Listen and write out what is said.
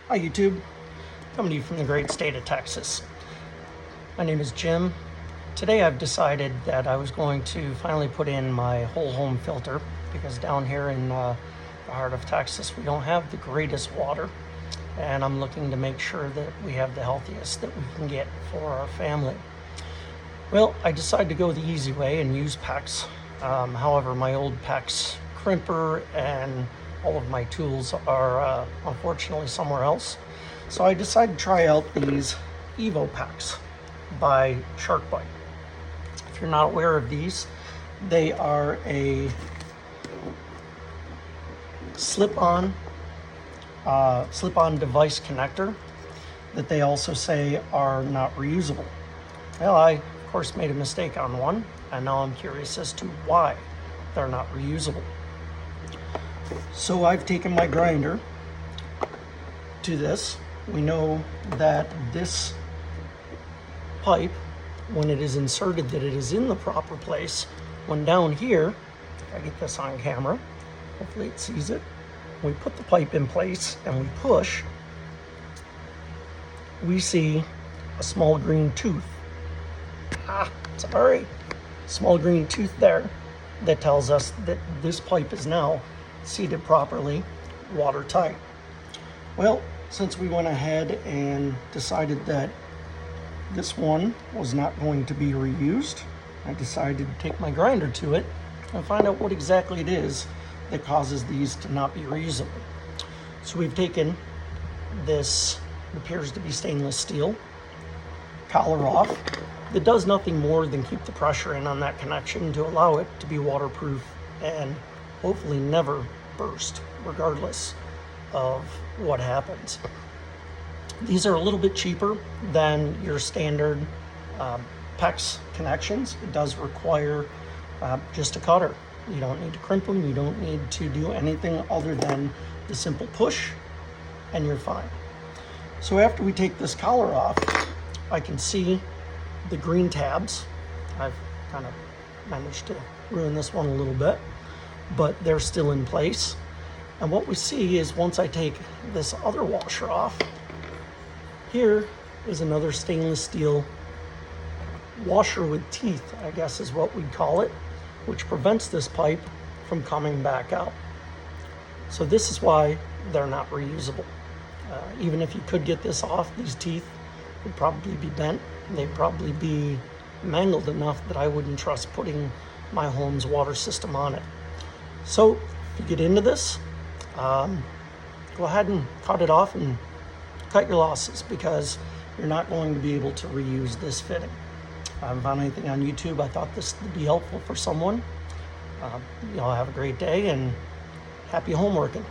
Hi YouTube, coming to you from the great state of Texas. My name is Jim. Today I've decided that I was going to finally put in my whole home filter because down here in the heart of Texas we don't have the greatest water, and I'm looking to make sure that we have the healthiest that we can get for our family. Well, I decided to go the easy way and use Pex. However, my old Pex crimper and all of my tools are unfortunately somewhere else. So I decided to try out these Evo Pex by SharkBite. If you're not aware of these, they are a slip-on device connector that they also say are not reusable. Well, I of course made a mistake on one, and now I'm curious as to why they're not reusable. So I've taken my grinder to this. We know that this pipe, when it is inserted, that it is in the proper place. When down here, if I get this on camera, hopefully it sees it. We put the pipe in place and we push, we see a small green tooth. Sorry. Small green tooth there that tells us that this pipe is now seated properly, watertight. Well, since we went ahead and decided that this one was not going to be reused, I decided to take my grinder to it and find out what exactly it is that causes these to not be reusable. So we've taken this, appears to be stainless steel, collar off. It does nothing more than keep the pressure in on that connection to allow it to be waterproof and hopefully never burst, regardless of what happens. These are a little bit cheaper than your standard PEX connections. It does require just a cutter. You don't need to crimp them. You don't need to do anything other than the simple push, and you're fine. So after we take this collar off, I can see the green tabs. I've kind of managed to ruin this one a little bit, but they're still in place. And what we see is once I take this other washer off, here is another stainless steel washer with teeth, I guess is what we'd call it, which prevents this pipe from coming back out. So this is why they're not reusable. Even if you could get this off, these teeth would probably be bent. They'd probably be mangled enough that I wouldn't trust putting my home's water system on it. So if you get into this, go ahead and cut it off and cut your losses, because you're not going to be able to reuse this fitting. I haven't found anything on YouTube. I thought this would be helpful for someone. Have a great day and happy home working.